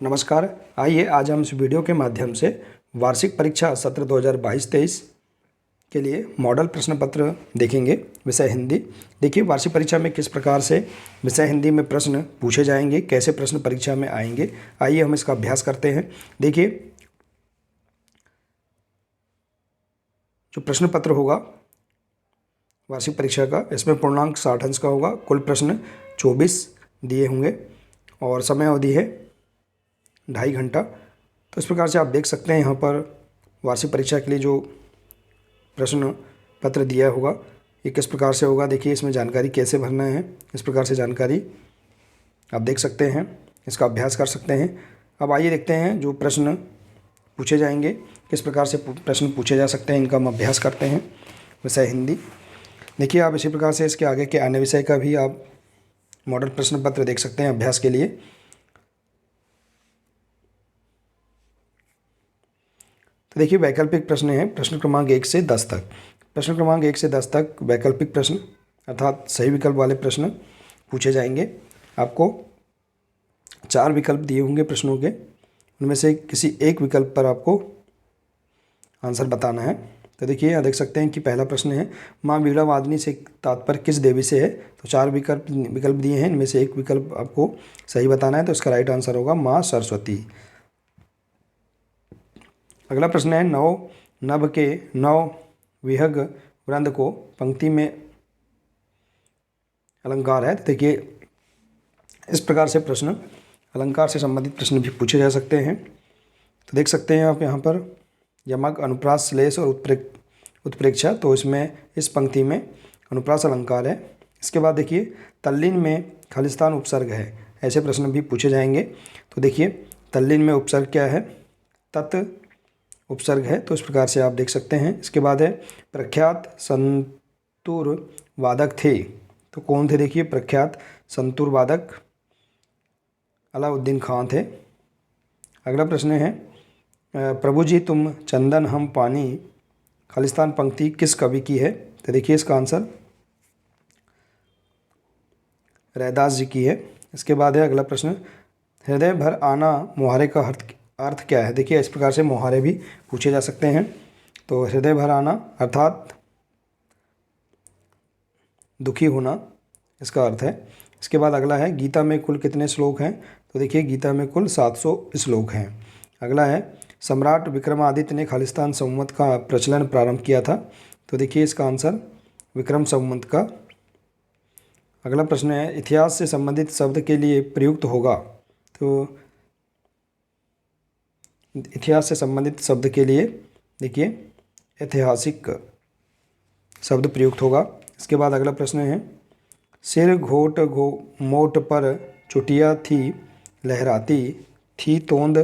नमस्कार। आइए आज हम इस वीडियो के माध्यम से वार्षिक परीक्षा सत्र 2022-23 के लिए मॉडल प्रश्न पत्र देखेंगे। विषय हिंदी। देखिए वार्षिक परीक्षा में किस प्रकार से विषय हिंदी में प्रश्न पूछे जाएंगे, कैसे प्रश्न परीक्षा में आएंगे, आइए हम इसका अभ्यास करते हैं। देखिए जो प्रश्न पत्र होगा वार्षिक परीक्षा का, इसमें पूर्णांक 60 अंश का होगा। कुल प्रश्न 24 दिए होंगे और समय अवधि है 2.5 घंटा। तो इस प्रकार से आप देख सकते हैं यहाँ पर वार्षिक परीक्षा के लिए जो प्रश्न पत्र दिया होगा ये किस प्रकार से होगा। देखिए इसमें जानकारी कैसे भरना है, इस प्रकार से जानकारी आप देख सकते हैं, इसका अभ्यास कर सकते हैं। अब आइए देखते हैं जो प्रश्न पूछे जाएंगे, किस प्रकार से प्रश्न पूछे जा सकते हैं, इनका हम अभ्यास करते हैं। विषय हिंदी। देखिए आप इसी प्रकार से इसके आगे के अन्य विषय का भी आप मॉडल प्रश्न पत्र देख सकते हैं अभ्यास के लिए। तो देखिए वैकल्पिक प्रश्न है प्रश्न क्रमांक 1 से 10 तक। प्रश्न क्रमांक 1 से 10 तक वैकल्पिक प्रश्न अर्थात सही विकल्प वाले प्रश्न पूछे जाएंगे। आपको 4 विकल्प दिए होंगे प्रश्नों के, उनमें से किसी एक विकल्प पर आपको आंसर बताना है। तो देखिए यहाँ देख सकते हैं कि पहला प्रश्न है माँ वीणा वादनी से तात्पर्य किस देवी से है। तो 4 विकल्प दिए हैं, इनमें से एक विकल्प आपको सही बताना है। तो इसका राइट आंसर होगा माँ सरस्वती। अगला प्रश्न है नव के नव विहग वृंद को पंक्ति में अलंकार है। तो देखिए इस प्रकार से प्रश्न अलंकार से संबंधित प्रश्न भी पूछे जा सकते हैं। तो देख सकते हैं आप यहाँ पर यमक, अनुप्रास, श्लेष और उत्प्रेक्षा। तो इसमें इस पंक्ति में अनुप्रास अलंकार है। इसके बाद देखिए तल्लीन में खालिस्तान उपसर्ग है, ऐसे प्रश्न भी पूछे जाएंगे। तो देखिए तल्लीन में उपसर्ग क्या है, तत् उपसर्ग है। तो इस प्रकार से आप देख सकते हैं। इसके बाद है प्रख्यात संतूर वादक थे। तो कौन थे, देखिए प्रख्यात संतूर वादक अलाउद्दीन खान थे। अगला प्रश्न है प्रभु जी तुम चंदन हम पानी खालिस्तान पंक्ति किस कवि की है। तो देखिए इसका आंसर रैदास जी की है। इसके बाद है अगला प्रश्न हृदय भर आना मुहारे का अर्थ क्या है। देखिए इस प्रकार से मुहारे भी पूछे जा सकते हैं। तो हृदय भर आना अर्थात दुखी होना, इसका अर्थ है। इसके बाद अगला है गीता में कुल कितने श्लोक हैं। तो देखिए गीता में कुल 700 श्लोक हैं। अगला है सम्राट विक्रमादित्य ने खालिस्तान संवत का प्रचलन प्रारंभ किया था। तो देखिए इसका आंसर विक्रम संवत का। अगला प्रश्न है इतिहास से संबंधित शब्द के लिए प्रयुक्त होगा। तो इतिहास से संबंधित शब्द के लिए देखिए ऐतिहासिक शब्द प्रयुक्त होगा। इसके बाद अगला प्रश्न है सिर घोट मोट पर चुटिया थी लहराती थी तोंद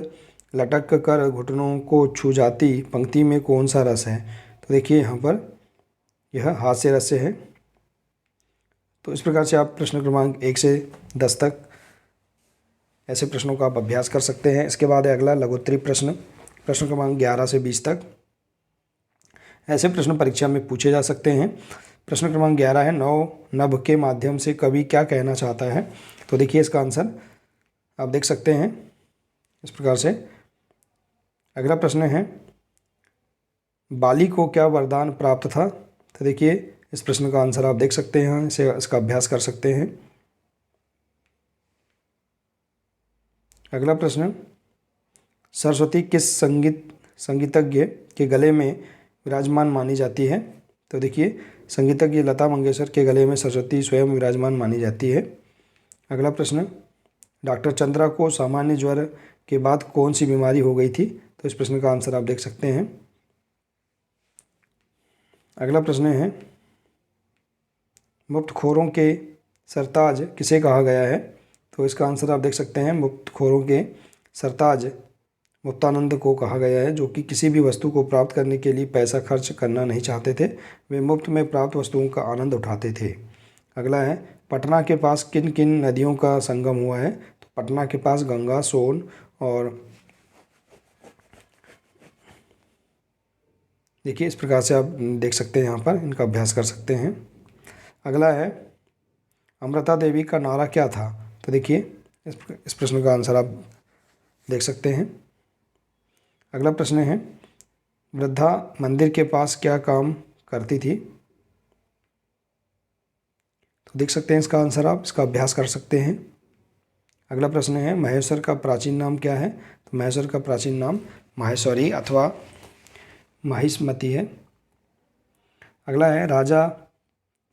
लटक कर घुटनों को छू जाती पंक्ति में कौन सा रस है। तो देखिए यहाँ पर यह हास्य रस है। तो इस प्रकार से आप प्रश्न क्रमांक 1 से 10 तक ऐसे प्रश्नों का आप अभ्यास कर सकते हैं। इसके बाद है अगला लघुत्तरी प्रश्न क्रमांक 11 से 20 तक। ऐसे प्रश्न परीक्षा में पूछे जा सकते हैं। प्रश्न क्रमांक 11 है नव के माध्यम से कवि क्या कहना चाहता है। तो देखिए इसका आंसर आप देख सकते हैं इस प्रकार से। अगला प्रश्न है बाली को क्या वरदान प्राप्त था। तो देखिए इस प्रश्न का आंसर आप देख सकते हैं, इसका अभ्यास कर सकते हैं। अगला प्रश्न सरस्वती किस संगीतज्ञ के गले में विराजमान मानी जाती है। तो देखिए संगीतज्ञ लता मंगेशकर के गले में सरस्वती स्वयं विराजमान मानी जाती है। अगला प्रश्न डॉक्टर चंद्रा को सामान्य ज्वर के बाद कौन सी बीमारी हो गई थी। तो इस प्रश्न का आंसर आप देख सकते हैं। अगला प्रश्न है मुक्तखोरों के सरताज किसे कहा गया है। तो इसका आंसर आप देख सकते हैं मुक्तखोरों के सरताज मुक्तानंद को कहा गया है, जो कि किसी भी वस्तु को प्राप्त करने के लिए पैसा खर्च करना नहीं चाहते थे। वे मुफ्त में प्राप्त वस्तुओं का आनंद उठाते थे। अगला है पटना के पास किन किन नदियों का संगम हुआ है। तो पटना के पास गंगा, सोन और देखिए इस प्रकार से आप देख सकते हैं, यहाँ पर इनका अभ्यास कर सकते हैं। अगला है अमृता देवी का नारा क्या था। तो देखिए इस प्रश्न का आंसर आप देख सकते हैं। अगला प्रश्न है, वृद्धा मंदिर के पास क्या काम करती थी? तो देख सकते हैं इसका आंसर, आप इसका अभ्यास कर सकते हैं। अगला प्रश्न है, महेश्वर का प्राचीन नाम क्या है? तो महेश्वर का प्राचीन नाम माहेश्वरी अथवा महिष्मति है। अगला है, राजा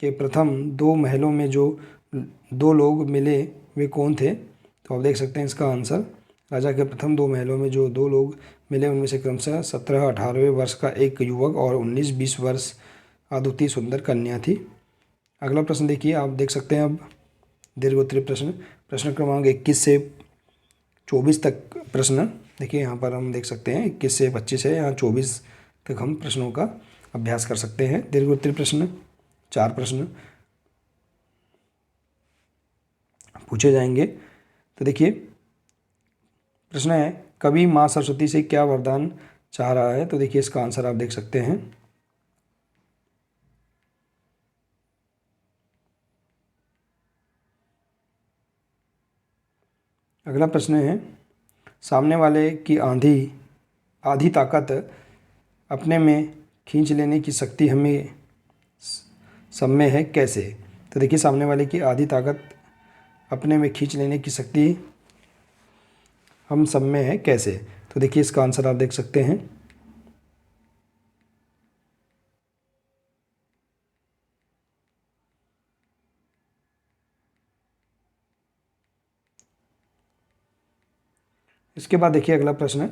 के प्रथम 2 महलों में जो 2 लोग मिले वे कौन थे? तो आप देख सकते हैं इसका आंसर, राजा के प्रथम 2 महलों में जो 2 लोग मिले उनमें से क्रमशः 17-18वें वर्ष का एक युवक और 19-20 वर्ष अद्वितीय सुंदर कन्या थी। अगला प्रश्न देखिए, आप देख सकते हैं अब दीर्घोत्तरीय प्रश्न क्रमांक 21 से 24 तक प्रश्न। देखिए यहाँ पर हम देख सकते हैं 21 से 25 है, यहाँ 24 तक हम प्रश्नों का अभ्यास कर सकते हैं। दीर्घोत्तरीय प्रश्न 4 प्रश्न पूछे जाएंगे। तो देखिए प्रश्न है, कवि माँ सरस्वती से क्या वरदान चाह रहा है? तो देखिए इसका आंसर आप देख सकते हैं। अगला प्रश्न है, सामने वाले की आधी ताकत अपने में खींच लेने की शक्ति हमें सब में है, कैसे? तो देखिए सामने वाले की आधी ताकत अपने में खींच लेने की शक्ति हम सब में है, कैसे? तो देखिए इसका आंसर आप देख सकते हैं। इसके बाद देखिए अगला प्रश्न,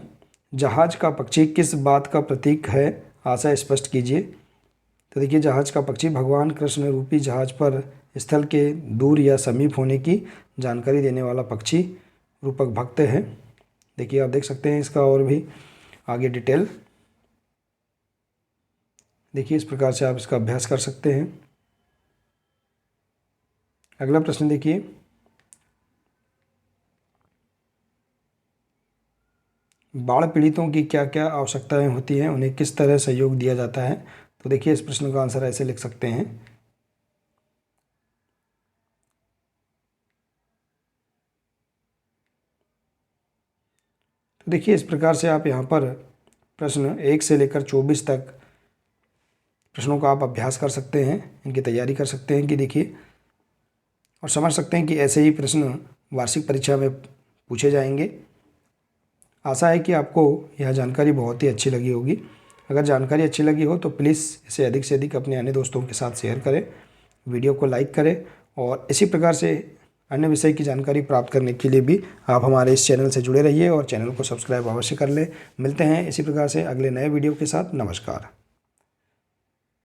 जहाज का पक्षी किस बात का प्रतीक है? आशय स्पष्ट कीजिए। तो देखिए जहाज का पक्षी भगवान कृष्ण रूपी जहाज पर स्थल के दूर या समीप होने की जानकारी देने वाला पक्षी रूपक भक्त है। देखिए आप देख सकते हैं इसका और भी आगे डिटेल। देखिए इस प्रकार से आप इसका अभ्यास कर सकते हैं। अगला प्रश्न देखिए, बाढ़ पीड़ितों की क्या क्या आवश्यकताएं होती हैं, उन्हें किस तरह सहयोग दिया जाता है? तो देखिए इस प्रश्न का आंसर ऐसे लिख सकते हैं। तो देखिए इस प्रकार से आप यहाँ पर प्रश्न 1 से लेकर 24 तक प्रश्नों का आप अभ्यास कर सकते हैं, इनकी तैयारी कर सकते हैं कि देखिए और समझ सकते हैं कि ऐसे ही प्रश्न वार्षिक परीक्षा में पूछे जाएंगे। आशा है कि आपको यह जानकारी बहुत ही अच्छी लगी होगी। अगर जानकारी अच्छी लगी हो तो प्लीज़ इसे अधिक से अधिक अपने अन्य दोस्तों के साथ शेयर करें, वीडियो को लाइक करें और इसी प्रकार से अन्य विषय की जानकारी प्राप्त करने के लिए भी आप हमारे इस चैनल से जुड़े रहिए और चैनल को सब्सक्राइब अवश्य कर लें। मिलते हैं इसी प्रकार से अगले नए वीडियो के साथ। नमस्कार।